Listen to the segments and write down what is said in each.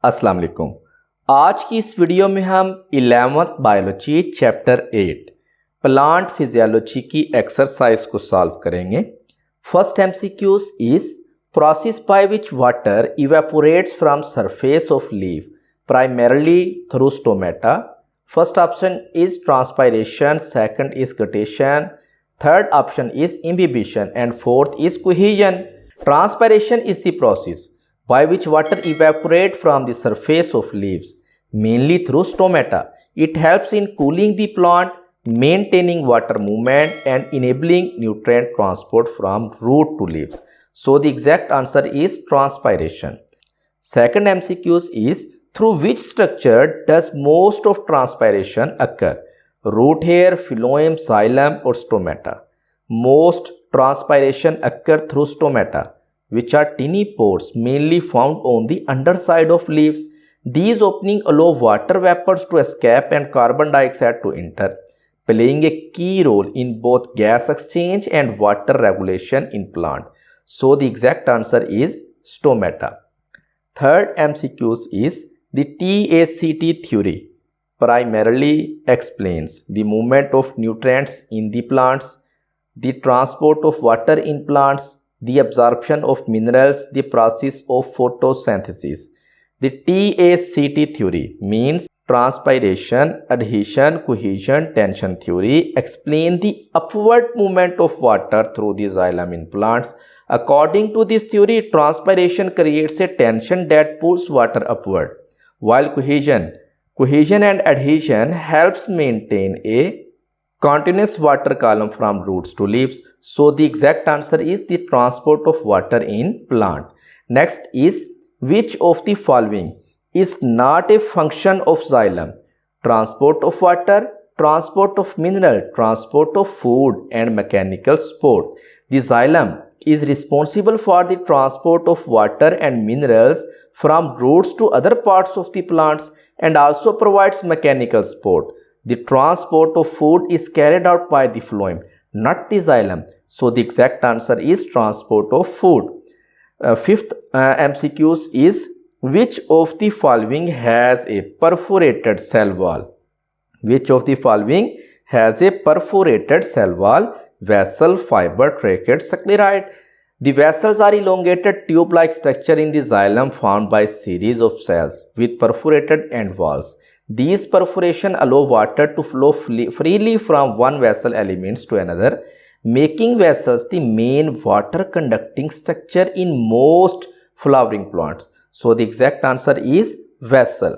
अस्सलाम वालेकुम। आज की इस वीडियो में हम 11th biology chapter 8 plant physiology की एक्सरसाइज को सॉल्व करेंगे। First MCQs is process by which water evaporates from surface of leaf primarily through stomata. First option is transpiration, second is guttation, third option is imbibition and fourth is cohesion. Transpiration is the process by which water evaporate from the surface of leaves, mainly through stomata. It helps in cooling the plant, maintaining water movement and enabling nutrient transport from root to leaves. So the exact answer is transpiration. Second MCQs is through which structure does most of transpiration occur? Root hair, phloem, xylem or stomata. Most transpiration occur through stomata, which are tiny pores mainly found on the underside of leaves. These openings allow water vapors to escape and carbon dioxide to enter, playing a key role in both gas exchange and water regulation in plant. So the exact answer is stomata. Third MCQs is the TACT theory primarily explains the movement of nutrients in the plants, the transport of water in plants, the absorption of minerals, the process of photosynthesis. The TACT theory means transpiration, adhesion, cohesion, tension theory explain the upward movement of water through the xylem in plants. According to this theory, transpiration creates a tension that pulls water upward, while cohesion and adhesion helps maintain a continuous water column from roots to leaves. So the exact answer is the transport of water in plant. Next is which of the following is not a function of xylem? Transport of water, transport of mineral, transport of food and mechanical support. The xylem is responsible for the transport of water and minerals from roots to other parts of the plants and also provides mechanical support. The transport of food is carried out by the phloem, not the xylem. So the exact answer is transport of food. Fifth MCQs is which of the following has a perforated cell wall? Which of the following has a perforated cell wall? Vessel, fiber, trachea, scleroid. The vessels are elongated tube-like structure in the xylem formed by series of cells with perforated end walls. These perforations allow water to flow freely from one vessel elements to another, making vessels the main water conducting structure in most flowering plants. So the exact answer is vessel.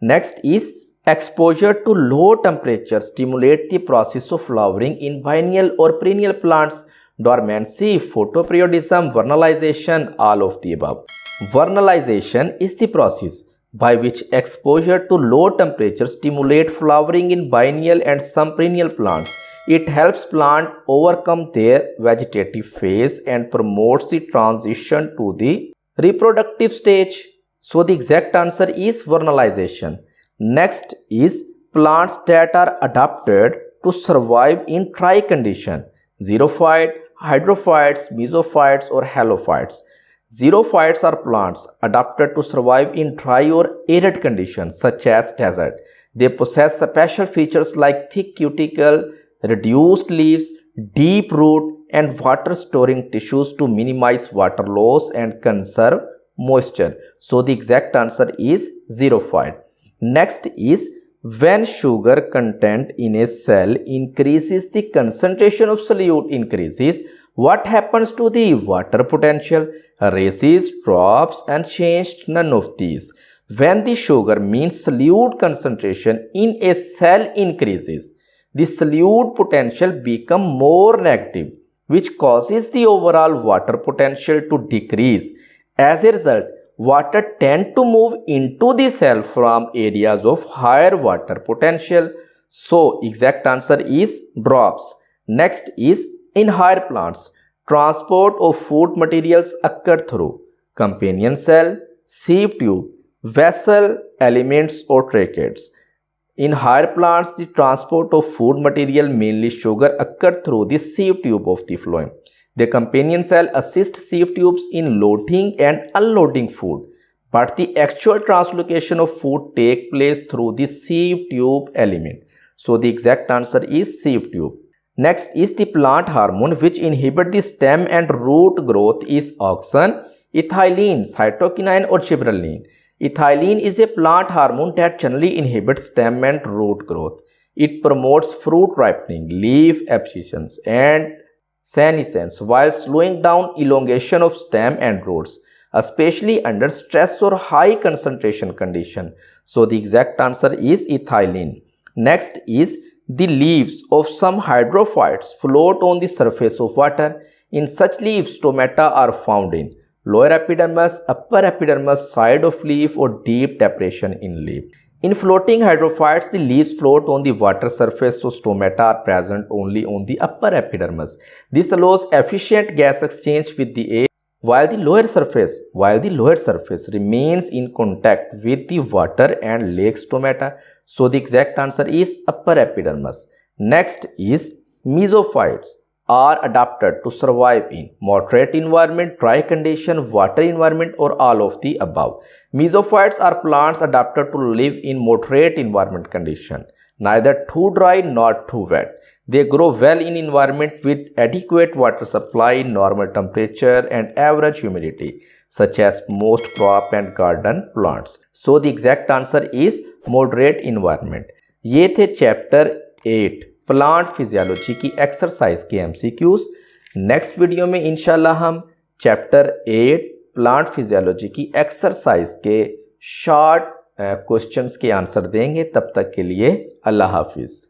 Next is exposure to low temperature stimulate the process of flowering in biennial or perennial plants. Dormancy, photoperiodism, vernalization, all of the above. Vernalization is the process by which exposure to low temperature stimulate flowering in biennial and some perennial plants. It helps plant overcome their vegetative phase and promotes the transition to the reproductive stage. So the exact answer is vernalization. Next is plants that are adapted to survive in dry condition. Xerophyte, hydrophytes, mesophytes or halophytes. Xerophytes are plants adapted to survive in dry or arid conditions such as desert. They possess special features like thick cuticle, reduced leaves, deep root and water storing tissues to minimize water loss and conserve moisture. So the exact answer is xerophyte. Next is when sugar content in a cell increases, the concentration of solute increases. What happens to the water potential? Raises, drops and changed, none of these. When the sugar means solute concentration in a cell increases, the solute potential become more negative, which causes the overall water potential to decrease. As a result, water tend to move into the cell from areas of higher water potential. So exact answer is drops. Next is in higher plants, transport of food materials occur through companion cell, sieve tube, vessel, elements or tracheates. In higher plants, the transport of food material, mainly sugar, occur through the sieve tube of the phloem. The companion cell assists sieve tubes in loading and unloading food. but the actual translocation of food take place through the sieve tube element. So the exact answer is sieve tube. Next is the plant hormone which inhibit the stem and root growth is auxin, ethylene, cytokinin or gibberellin. Ethylene is a plant hormone that generally inhibits stem and root growth. It promotes fruit ripening, leaf abscissions and senescence while slowing down elongation of stem and roots, especially under stress or high concentration condition. So the exact answer is ethylene. Next is the leaves of some hydrophytes float on the surface of water. In such leaves, stomata are found in lower epidermis, upper epidermis, side of leaf or deep depression in leaf. In floating hydrophytes, the leaves float on the water surface, so stomata are present only on the upper epidermis. This allows efficient gas exchange with the air while the lower surface remains in contact with the water and lacks stomata. So the exact answer is upper epidermis. Next is mesophytes are adapted to survive in moderate environment, dry condition, water environment or all of the above. Mesophytes are plants adapted to live in moderate environment condition, neither too dry nor too wet. They grow well in environment with adequate water supply, normal temperature and average humidity, such as most crop and garden plants. So the exact answer is moderate environment. ये थे chapter 8 plant physiology की exercise के MCQs। Next video में इंशाल्लाह हम chapter 8 plant physiology की exercise के short questions के आंसर देंगे। तब तक के लिए अल्लाह हाफिज़।